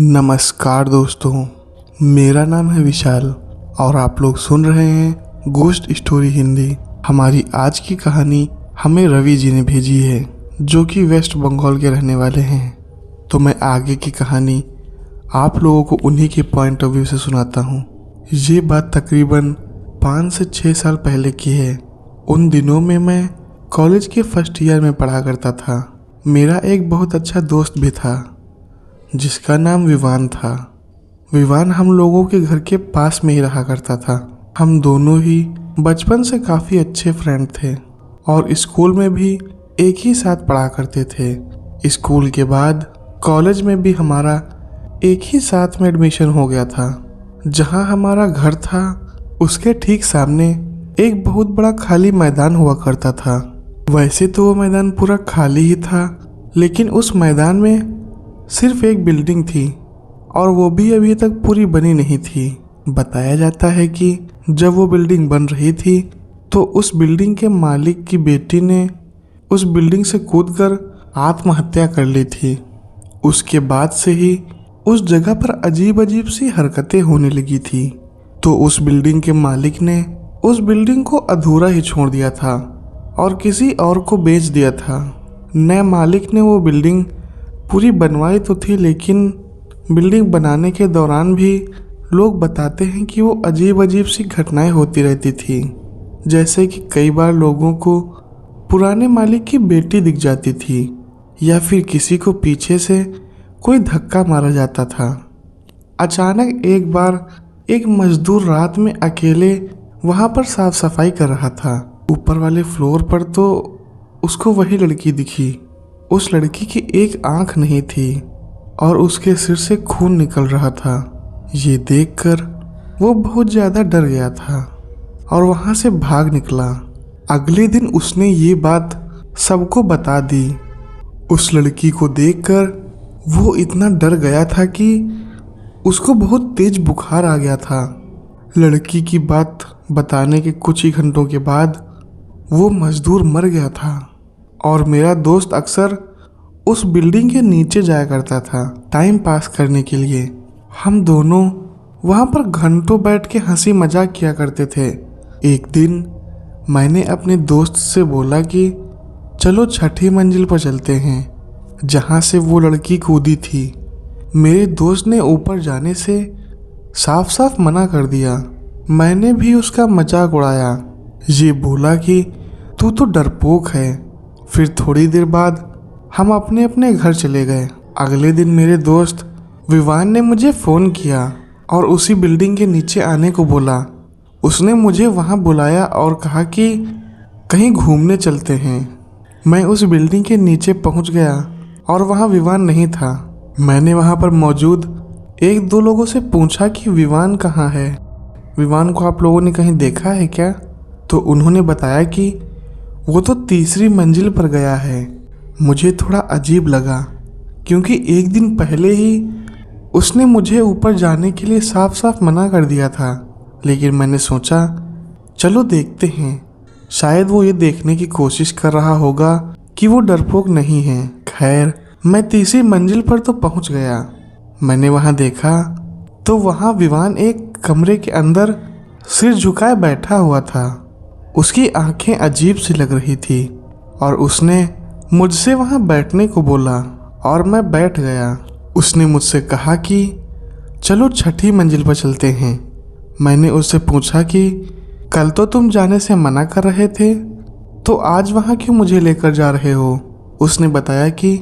नमस्कार दोस्तों, मेरा नाम है विशाल और आप लोग सुन रहे हैं घोस्ट स्टोरी हिंदी। हमारी आज की कहानी हमें रवि जी ने भेजी है, जो कि वेस्ट बंगाल के रहने वाले हैं। तो मैं आगे की कहानी आप लोगों को उन्हीं के पॉइंट ऑफ व्यू से सुनाता हूँ। ये बात तकरीबन 5 से 6 साल पहले की है। उन दिनों में मैं कॉलेज के फर्स्ट ईयर में पढ़ा करता था। मेरा एक बहुत अच्छा दोस्त भी था जिसका नाम विवान था। विवान हम लोगों के घर के पास में ही रहा करता था। हम दोनों ही बचपन से काफ़ी अच्छे फ्रेंड थे और स्कूल में भी एक ही साथ पढ़ा करते थे। स्कूल के बाद कॉलेज में भी हमारा एक ही साथ में एडमिशन हो गया था। जहाँ हमारा घर था उसके ठीक सामने एक बहुत बड़ा खाली मैदान हुआ करता था। वैसे तो वो मैदान पूरा खाली ही था, लेकिन उस मैदान में सिर्फ एक बिल्डिंग थी और वो भी अभी तक पूरी बनी नहीं थी। बताया जाता है कि जब वो बिल्डिंग बन रही थी तो उस बिल्डिंग के मालिक की बेटी ने उस बिल्डिंग से कूदकर आत्महत्या कर ली थी। उसके बाद से ही उस जगह पर अजीब अजीब सी हरकतें होने लगी थी। तो उस बिल्डिंग के मालिक ने उस बिल्डिंग को अधूरा ही छोड़ दिया था और किसी और को बेच दिया था। नए मालिक ने वो बिल्डिंग पूरी बनवाई तो थी, लेकिन बिल्डिंग बनाने के दौरान भी लोग बताते हैं कि वो अजीब अजीब सी घटनाएं होती रहती थी। जैसे कि कई बार लोगों को पुराने मालिक की बेटी दिख जाती थी या फिर किसी को पीछे से कोई धक्का मारा जाता था। अचानक एक बार एक मजदूर रात में अकेले वहाँ पर साफ सफाई कर रहा था। ऊपर वाले फ्लोर पर तो उसको वही लड़की दिखी। उस लड़की की एक आंख नहीं थी और उसके सिर से खून निकल रहा था। ये देखकर वो बहुत ज़्यादा डर गया था और वहाँ से भाग निकला। अगले दिन उसने ये बात सबको बता दी। उस लड़की को देखकर वो इतना डर गया था कि उसको बहुत तेज बुखार आ गया था। लड़की की बात बताने के कुछ ही घंटों के बाद वो मजदूर मर गया था और मेरा दोस्त अक्सर उस बिल्डिंग के नीचे जाया करता था टाइम पास करने के लिए। हम दोनों वहाँ पर घंटों बैठ के हंसी मजाक किया करते थे। एक दिन मैंने अपने दोस्त से बोला कि चलो 6ठी मंजिल पर चलते हैं, जहाँ से वो लड़की कूदी थी। मेरे दोस्त ने ऊपर जाने से साफ साफ मना कर दिया। मैंने भी उसका मजाक उड़ाया, ये बोला कि तू तो डरपोक है। फिर थोड़ी देर बाद हम अपने अपने घर चले गए। अगले दिन मेरे दोस्त विवान ने मुझे फ़ोन किया और उसी बिल्डिंग के नीचे आने को बोला। उसने मुझे वहाँ बुलाया और कहा कि कहीं घूमने चलते हैं। मैं उस बिल्डिंग के नीचे पहुँच गया और वहाँ विवान नहीं था। मैंने वहाँ पर मौजूद 1-2 लोगों से पूछा कि विवान कहाँ है, विवान को आप लोगों ने कहीं देखा है क्या? तो उन्होंने बताया कि वो तो 3री मंजिल पर गया है। मुझे थोड़ा अजीब लगा क्योंकि एक दिन पहले ही उसने मुझे ऊपर जाने के लिए साफ साफ मना कर दिया था। लेकिन मैंने सोचा चलो देखते हैं, शायद वो ये देखने की कोशिश कर रहा होगा कि वो डरपोक नहीं है। खैर, मैं 3री मंजिल पर तो पहुंच गया। मैंने वहां देखा तो वहां विवान एक कमरे के अंदर सिर झुकाए बैठा हुआ था। उसकी आंखें अजीब सी लग रही थी और उसने मुझसे वहां बैठने को बोला और मैं बैठ गया। उसने मुझसे कहा कि चलो 6ठी मंजिल पर चलते हैं। मैंने उससे पूछा कि कल तो तुम जाने से मना कर रहे थे, तो आज वहां क्यों मुझे लेकर जा रहे हो? उसने बताया कि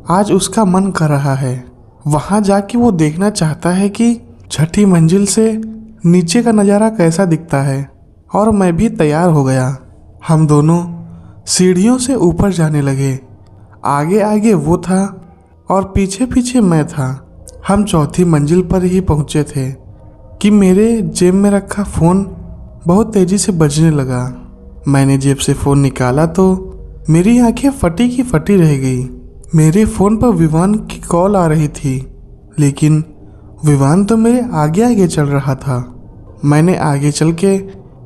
आज उसका मन कर रहा है, वहां जाके वो देखना चाहता है कि 6ठी मंजिल से नीचे का नज़ारा कैसा दिखता है। और मैं भी तैयार हो गया। हम दोनों सीढ़ियों से ऊपर जाने लगे। आगे आगे वो था और पीछे पीछे मैं था। हम 4थी मंजिल पर ही पहुंचे थे कि मेरे जेब में रखा फ़ोन बहुत तेज़ी से बजने लगा। मैंने जेब से फ़ोन निकाला तो मेरी आंखें फटी की फटी रह गई। मेरे फ़ोन पर विवान की कॉल आ रही थी, लेकिन विवान तो मेरे आगे आगे चल रहा था। मैंने आगे चल के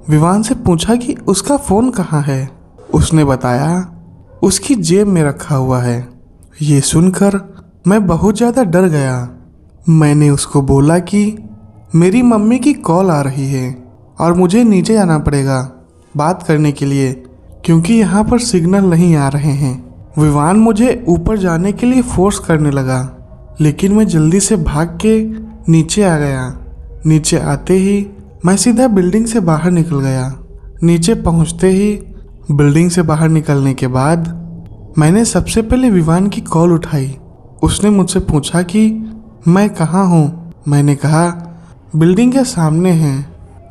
विवान से पूछा कि उसका फ़ोन कहाँ है। उसने बताया उसकी जेब में रखा हुआ है। ये सुनकर मैं बहुत ज़्यादा डर गया। मैंने उसको बोला कि मेरी मम्मी की कॉल आ रही है और मुझे नीचे जाना पड़ेगा बात करने के लिए, क्योंकि यहाँ पर सिग्नल नहीं आ रहे हैं। विवान मुझे ऊपर जाने के लिए फोर्स करने लगा, लेकिन मैं जल्दी से भाग के नीचे आ गया। नीचे आते ही मैं सीधा बिल्डिंग से बाहर निकल गया। नीचे पहुँचते ही बिल्डिंग से बाहर निकलने के बाद मैंने सबसे पहले विवान की कॉल उठाई। उसने मुझसे पूछा कि मैं कहाँ हूँ। मैंने कहा बिल्डिंग के सामने है।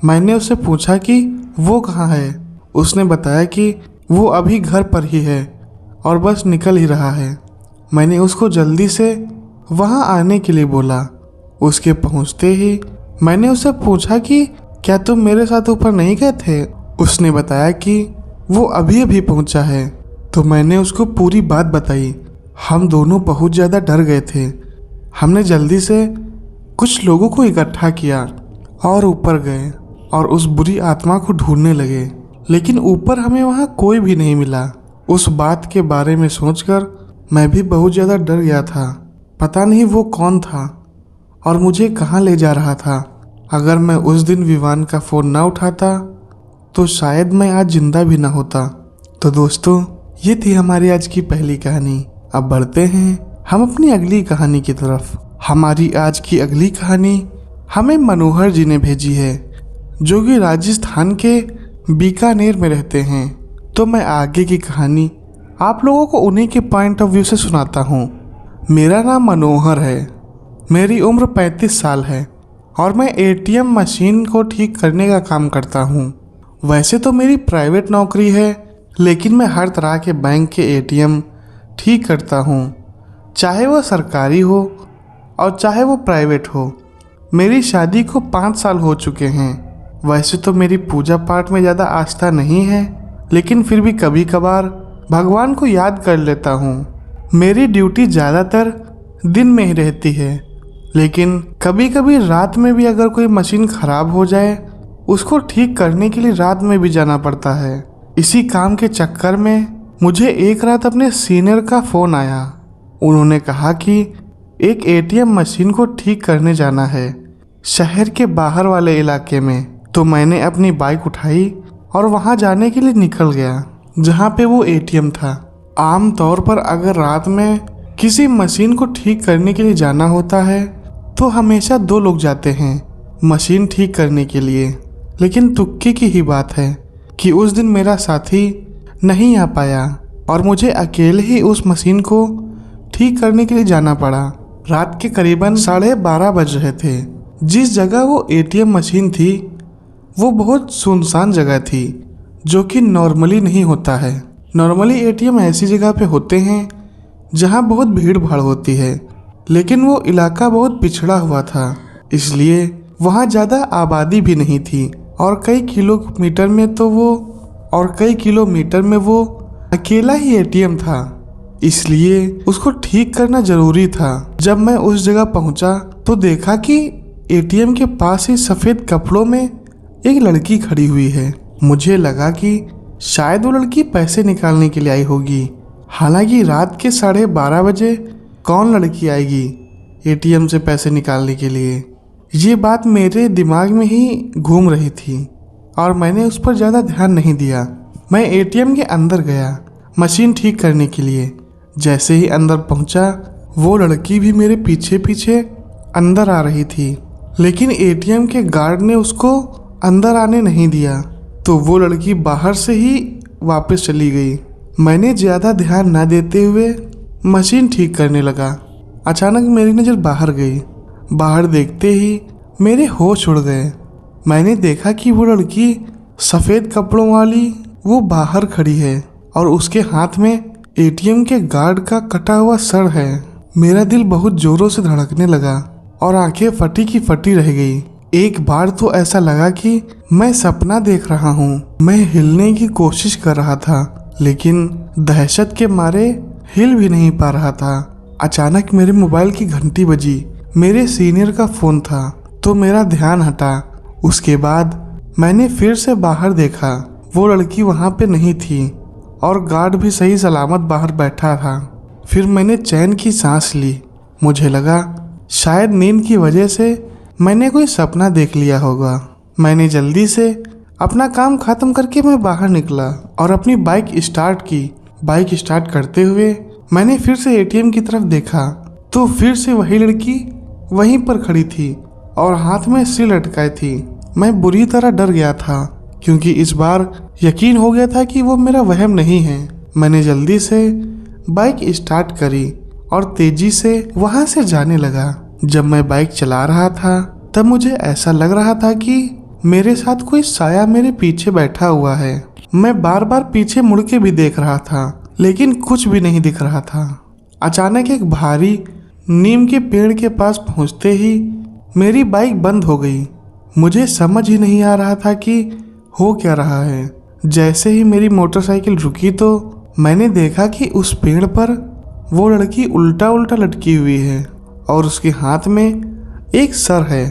मैंने उससे पूछा कि वो कहाँ है। उसने बताया कि वो अभी घर पर ही है और बस निकल ही रहा है। मैंने उसको जल्दी से वहाँ आने के लिए बोला। उसके पहुँचते ही मैंने उससे पूछा कि क्या तुम मेरे साथ ऊपर नहीं गए थे। उसने बताया कि वो अभी अभी पहुँचा है। तो मैंने उसको पूरी बात बताई। हम दोनों बहुत ज़्यादा डर गए थे। हमने जल्दी से कुछ लोगों को इकट्ठा किया और ऊपर गए और उस बुरी आत्मा को ढूंढने लगे, लेकिन ऊपर हमें वहाँ कोई भी नहीं मिला। उस बात के बारे में सोचकर मैं भी बहुत ज़्यादा डर गया था। पता नहीं वो कौन था और मुझे कहाँ ले जा रहा था। अगर मैं उस दिन विवान का फ़ोन ना उठाता तो शायद मैं आज जिंदा भी ना होता। तो दोस्तों, ये थी हमारी आज की पहली कहानी। अब बढ़ते हैं हम अपनी अगली कहानी की तरफ। हमारी आज की अगली कहानी हमें मनोहर जी ने भेजी है, जो कि राजस्थान के बीकानेर में रहते हैं। तो मैं आगे की कहानी आप लोगों को उन्हीं के पॉइंट ऑफ व्यू से सुनाता हूँ। मेरा नाम मनोहर है, मेरी उम्र 35 साल है और मैं एटीएम मशीन को ठीक करने का काम करता हूँ। वैसे तो मेरी प्राइवेट नौकरी है, लेकिन मैं हर तरह के बैंक के एटीएम ठीक करता हूँ, चाहे वो सरकारी हो और चाहे वो प्राइवेट हो। मेरी शादी को 5 साल हो चुके हैं। वैसे तो मेरी पूजा पाठ में ज़्यादा आस्था नहीं है, लेकिन फिर भी कभी कभार भगवान को याद कर लेता हूँ। मेरी ड्यूटी ज़्यादातर दिन में ही रहती है, लेकिन कभी कभी रात में भी अगर कोई मशीन ख़राब हो जाए, उसको ठीक करने के लिए रात में भी जाना पड़ता है। इसी काम के चक्कर में मुझे एक रात अपने सीनियर का फ़ोन आया। उन्होंने कहा कि एक एटीएम मशीन को ठीक करने जाना है शहर के बाहर वाले इलाके में। तो मैंने अपनी बाइक उठाई और वहां जाने के लिए निकल गया जहां पे वो एटीएम था। आम तौर पर अगर रात में किसी मशीन को ठीक करने के लिए जाना होता है तो हमेशा 2 लोग जाते हैं मशीन ठीक करने के लिए, लेकिन तुक्के की ही बात है कि उस दिन मेरा साथी नहीं आ पाया और मुझे अकेले ही उस मशीन को ठीक करने के लिए जाना पड़ा। रात के करीबन 12:30 बज रहे थे। जिस जगह वो एटीएम मशीन थी वो बहुत सुनसान जगह थी, जो कि नॉर्मली नहीं होता है। नॉर्मली एटीएम ऐसी जगह पे होते हैं जहां बहुत भीड़ भाड़ होती है, लेकिन वो इलाका बहुत पिछड़ा हुआ था, इसलिए वहां ज़्यादा आबादी भी नहीं थी और कई किलोमीटर में वो अकेला ही एटीएम था, इसलिए उसको ठीक करना जरूरी था। जब मैं उस जगह पहुंचा तो देखा कि एटीएम के पास ही सफ़ेद कपड़ों में एक लड़की खड़ी हुई है। मुझे लगा कि शायद वो लड़की पैसे निकालने के लिए आई होगी। हालांकि रात के 12:30 बजे कौन लड़की आएगी एटीएम से पैसे निकालने के लिए, ये बात मेरे दिमाग में ही घूम रही थी और मैंने उस पर ज़्यादा ध्यान नहीं दिया। मैं एटीएम के अंदर गया मशीन ठीक करने के लिए। जैसे ही अंदर पहुंचा, वो लड़की भी मेरे पीछे पीछे अंदर आ रही थी, लेकिन एटीएम के गार्ड ने उसको अंदर आने नहीं दिया, तो वो लड़की बाहर से ही वापस चली गई। मैंने ज़्यादा ध्यान ना देते हुए मशीन ठीक करने लगा। अचानक मेरी नज़र बाहर गई। बाहर देखते ही मेरे होश उड़ गए। मैंने देखा कि वो लड़की सफ़ेद कपड़ों वाली वो बाहर खड़ी है और उसके हाथ में एटीएम के गार्ड का कटा हुआ सर है। मेरा दिल बहुत जोरों से धड़कने लगा और आंखें फटी की फटी रह गई। एक बार तो ऐसा लगा कि मैं सपना देख रहा हूँ। मैं हिलने की कोशिश कर रहा था, लेकिन दहशत के मारे हिल भी नहीं पा रहा था। अचानक मेरे मोबाइल की घंटी बजी। मेरे सीनियर का फ़ोन था, तो मेरा ध्यान हटा। उसके बाद मैंने फिर से बाहर देखा, वो लड़की वहाँ पे नहीं थी और गार्ड भी सही सलामत बाहर बैठा था। फिर मैंने चैन की सांस ली। मुझे लगा शायद नींद की वजह से मैंने कोई सपना देख लिया होगा। मैंने जल्दी से अपना काम खत्म करके मैं बाहर निकला और अपनी बाइक स्टार्ट की। बाइक स्टार्ट करते हुए मैंने फिर से एटीएम की तरफ देखा तो फिर से वही लड़की वहीं पर खड़ी थी और हाथ में सिर लटकाई थी। मैं बुरी तरह डर गया था क्योंकि इस बार यकीन हो गया था कि वो मेरा वहम नहीं है। मैंने जल्दी से बाइक स्टार्ट करी और तेजी से वहां से जाने लगा। जब मैं बाइक चला रहा था तब मुझे ऐसा लग रहा था कि मेरे साथ कोई साया मेरे पीछे बैठा हुआ है। मैं बार बार पीछे मुड़ के भी देख रहा था लेकिन कुछ भी नहीं दिख रहा था। अचानक एक भारी नीम के पेड़ के पास पहुंचते ही मेरी बाइक बंद हो गई। मुझे समझ ही नहीं आ रहा था कि हो क्या रहा है। जैसे ही मेरी मोटरसाइकिल रुकी तो मैंने देखा कि उस पेड़ पर वो लड़की उल्टा उल्टा लटकी हुई है और उसके हाथ में एक सर है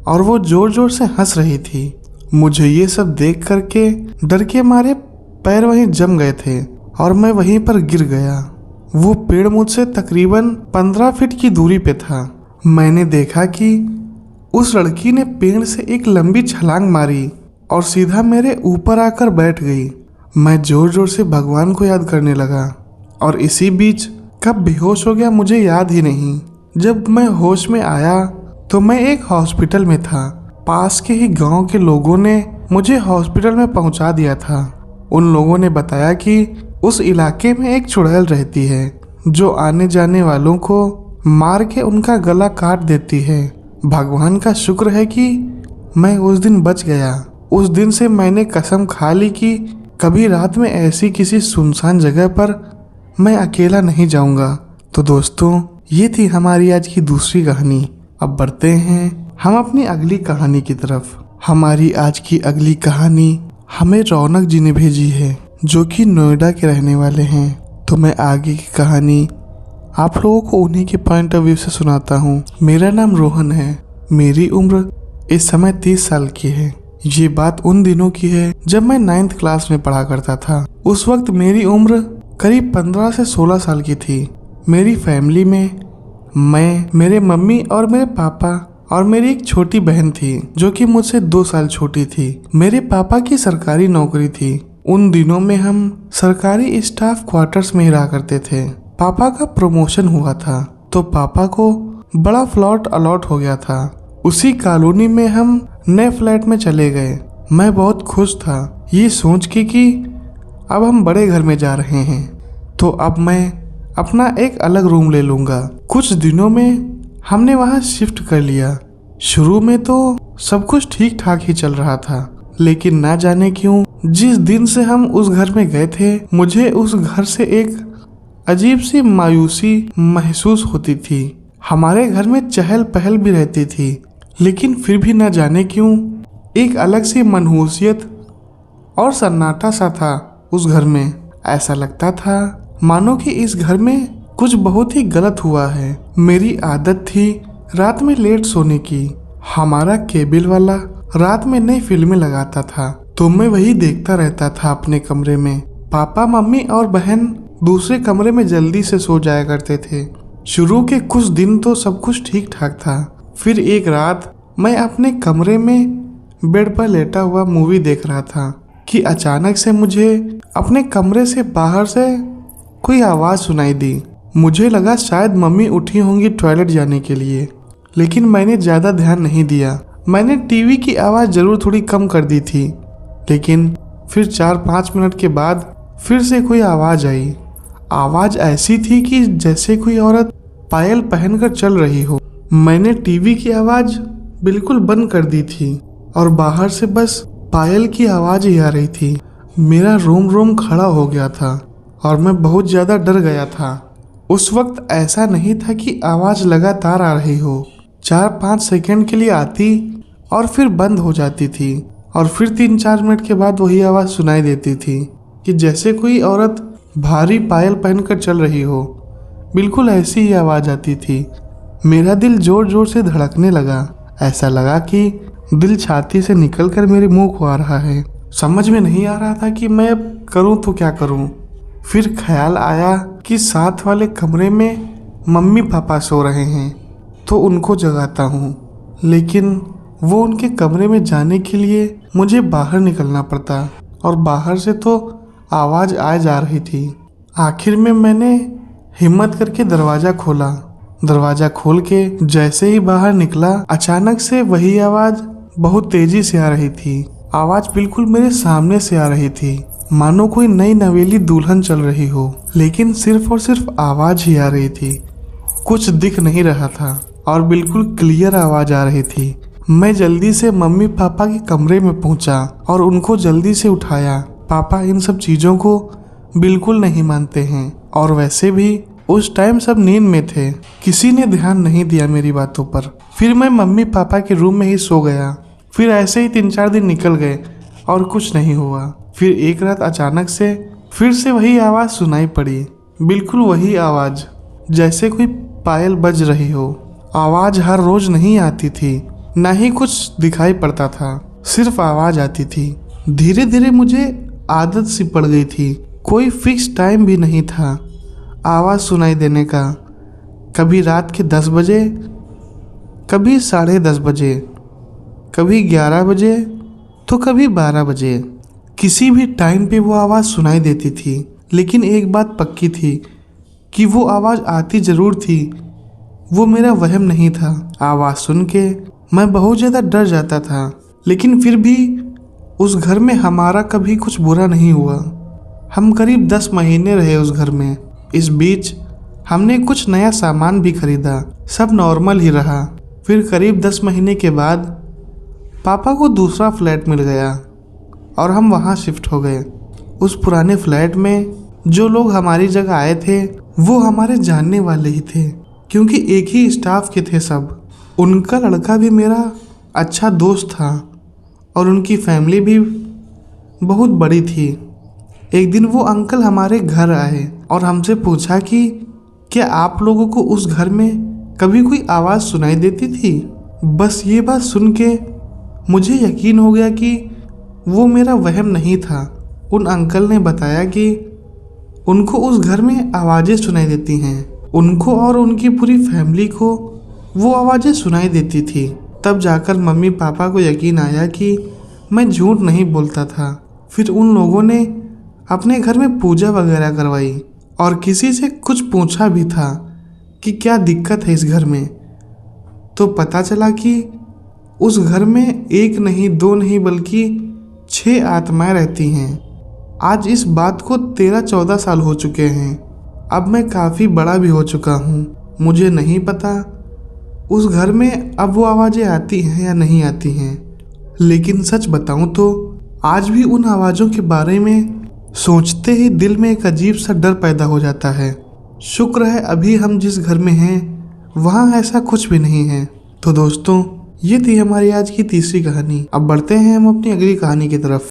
और वो जोर जोर से हंस रही थी। मुझे ये सब देख करके डर के मारे पैर वहीं जम गए थे और मैं वहीं पर गिर गया। वो पेड़ मुझसे तकरीबन 15 फीट की दूरी पे था। मैंने देखा कि उस लड़की ने पेड़ से एक लंबी छलांग मारी और सीधा मेरे ऊपर आकर बैठ गई। मैं जोर जोर से भगवान को याद करने लगा और इसी बीच कब बेहोश हो गया मुझे याद ही नहीं। जब मैं होश में आया तो मैं एक हॉस्पिटल में था। पास के ही गांव के लोगों ने मुझे हॉस्पिटल में पहुंचा दिया था। उन लोगों ने बताया कि उस इलाके में एक चुड़ैल रहती है जो आने जाने वालों को मार के उनका गला काट देती है। भगवान का शुक्र है कि मैं उस दिन बच गया। उस दिन से मैंने कसम खा ली कि कभी रात में ऐसी किसी सुनसान जगह पर मैं अकेला नहीं जाऊंगा। तो दोस्तों, ये थी हमारी आज की दूसरी कहानी। अब बढ़ते हैं हम अपनी अगली कहानी की तरफ। हमारी आज की अगली कहानी हमें रौनक जी ने भेजी है जो कि नोएडा के रहने वाले हैं। तो मैं आगे की कहानी आप लोगों को उन्हीं के पॉइंट ऑफ व्यू से सुनाता हूँ। मेरा नाम रोहन है। मेरी उम्र इस समय 30 साल की है। ये बात उन दिनों की है जब मैं 9th क्लास में पढ़ा करता था। उस वक्त मेरी उम्र करीब 15 से 16 साल की थी। मेरी फैमिली में मैं, मेरे मम्मी और मेरे पापा और मेरी एक छोटी बहन थी जो कि मुझसे 2 साल छोटी थी। मेरे पापा की सरकारी नौकरी थी। उन दिनों में हम सरकारी स्टाफ क्वार्टर्स में ही रहा करते थे। पापा का प्रमोशन हुआ था तो पापा को बड़ा फ्लैट अलॉट हो गया था। उसी कॉलोनी में हम नए फ्लैट में चले गए। मैं बहुत खुश था ये सोच के कि अब हम बड़े घर में जा रहे हैं तो अब मैं अपना एक अलग रूम ले लूंगा। कुछ दिनों में हमने वहां शिफ्ट कर लिया। शुरू में तो सब कुछ ठीक ठाक ही चल रहा था लेकिन ना जाने क्यों जिस दिन से हम उस घर में गए थे मुझे उस घर से एक अजीब सी मायूसी महसूस होती थी। हमारे घर में चहल पहल भी रहती थी लेकिन फिर भी ना जाने क्यों एक अलग सी मनहूसियत और सन्नाटा सा था उस घर में। ऐसा लगता था मानो कि इस घर में कुछ बहुत ही गलत हुआ है। मेरी आदत थी रात में लेट सोने की। हमारा केबल वाला रात में नई फिल्में लगाता था तो मैं वही देखता रहता था अपने कमरे में। पापा, मम्मी और बहन दूसरे कमरे में जल्दी से सो जाया करते थे। शुरू के कुछ दिन तो सब कुछ ठीक ठाक था। फिर एक रात मैं अपने कमरे में बेड पर लेटा हुआ मूवी देख रहा था कि अचानक से मुझे अपने कमरे से बाहर से कोई आवाज़ सुनाई दी। मुझे लगा शायद मम्मी उठी होंगी टॉयलेट जाने के लिए लेकिन मैंने ज़्यादा ध्यान नहीं दिया। मैंने टीवी की आवाज़ ज़रूर थोड़ी कम कर दी थी लेकिन फिर 4-5 मिनट के बाद फिर से कोई आवाज़ आई। आवाज़ ऐसी थी कि जैसे कोई औरत पायल पहनकर चल रही हो। मैंने टीवी की आवाज़ बिल्कुल बंद कर दी थी और बाहर से बस पायल की आवाज़ ही आ रही थी। मेरा रोम रोम खड़ा हो गया था और मैं बहुत ज़्यादा डर गया था। उस वक्त ऐसा नहीं था कि आवाज़ लगातार आ रही हो। 4-5 सेकंड के लिए आती और फिर बंद हो जाती थी और फिर 3-4 मिनट के बाद वही आवाज़ सुनाई देती थी कि जैसे कोई औरत भारी पायल पहनकर चल रही हो। बिल्कुल ऐसी ही आवाज़ आती थी। मेरा दिल जोर जोर से धड़कने लगा। ऐसा लगा कि दिल छाती से निकलकर मेरे मुंह को आ रहा है। समझ में नहीं आ रहा था कि मैं अब करूं तो क्या करूं। फिर ख्याल आया कि साथ वाले कमरे में मम्मी पापा सो रहे हैं तो उनको जगाता हूँ, लेकिन वो उनके कमरे में जाने के लिए मुझे बाहर निकलना पड़ता और बाहर से तो आवाज़ आ जा रही थी। आखिर में मैंने हिम्मत करके दरवाज़ा खोला। दरवाज़ा खोल के जैसे ही बाहर निकला, अचानक से वही आवाज़ बहुत तेजी से आ रही थी। आवाज़ बिल्कुल मेरे सामने से आ रही थी, मानो कोई नई नवेली दुल्हन चल रही हो, लेकिन सिर्फ और सिर्फ आवाज़ ही आ रही थी, कुछ दिख नहीं रहा था और बिल्कुल क्लियर आवाज़ आ रही थी। मैं जल्दी से मम्मी पापा के कमरे में पहुंचा और उनको जल्दी से उठाया। पापा इन सब चीज़ों को बिल्कुल नहीं मानते हैं और वैसे भी उस टाइम सब नींद में थे, किसी ने ध्यान नहीं दिया मेरी बातों पर। फिर मैं मम्मी पापा के रूम में ही सो गया। फिर ऐसे ही 3-4 दिन निकल गए और कुछ नहीं हुआ। फिर एक रात अचानक से फिर से वही आवाज़ सुनाई पड़ी, बिल्कुल वही आवाज़, जैसे कोई पायल बज रही हो। आवाज़ हर रोज़ नहीं आती थी, ना ही कुछ दिखाई पड़ता था, सिर्फ आवाज़ आती थी। धीरे धीरे मुझे आदत सी पड़ गई थी, कोई फिक्स टाइम भी नहीं था आवाज़ सुनाई देने का। कभी रात के 10 बजे, कभी 10:30 बजे, कभी 11 बजे, तो कभी 12 बजे। किसी भी टाइम पे वो आवाज़ सुनाई देती थी, लेकिन एक बात पक्की थी कि वो आवाज़ आती ज़रूर थी, वो मेरा वहम नहीं था। आवाज़ सुन के मैं बहुत ज़्यादा डर जाता था, लेकिन फिर भी उस घर में हमारा कभी कुछ बुरा नहीं हुआ। हम करीब 10 महीने रहे उस घर में। इस बीच हमने कुछ नया सामान भी खरीदा, सब नॉर्मल ही रहा। फिर करीब 10 महीने के बाद पापा को दूसरा फ्लैट मिल गया और हम वहाँ शिफ्ट हो गए। उस पुराने फ्लैट में जो लोग हमारी जगह आए थे वो हमारे जानने वाले ही थे, क्योंकि एक ही स्टाफ के थे सब। उनका लड़का भी मेरा अच्छा दोस्त था और उनकी फैमिली भी बहुत बड़ी थी। एक दिन वो अंकल हमारे घर आए और हमसे पूछा कि क्या आप लोगों को उस घर में कभी कोई आवाज़ सुनाई देती थी। बस ये बात सुन के मुझे यकीन हो गया कि वो मेरा वहम नहीं था। उन अंकल ने बताया कि उनको उस घर में आवाज़ें सुनाई देती हैं, उनको और उनकी पूरी फैमिली को वो आवाज़ें सुनाई देती थी। तब जाकर मम्मी पापा को यकीन आया कि मैं झूठ नहीं बोलता था। फिर उन लोगों ने अपने घर में पूजा वगैरह करवाई और किसी से कुछ पूछा भी था कि क्या दिक्कत है इस घर में। तो पता चला कि उस घर में 1 नहीं 2 नहीं बल्कि 6 आत्माएं रहती हैं। आज इस बात को 13-14 साल हो चुके हैं। अब मैं काफ़ी बड़ा भी हो चुका हूँ। मुझे नहीं पता उस घर में अब वो आवाज़ें आती हैं या नहीं आती हैं, लेकिन सच बताऊँ तो आज भी उन आवाज़ों के बारे में सोचते ही दिल में एक अजीब सा डर पैदा हो जाता है। शुक्र है अभी हम जिस घर में हैं वहाँ ऐसा कुछ भी नहीं है। तो दोस्तों, ये थी हमारी आज की तीसरी कहानी। अब बढ़ते हैं हम अपनी अगली कहानी की तरफ।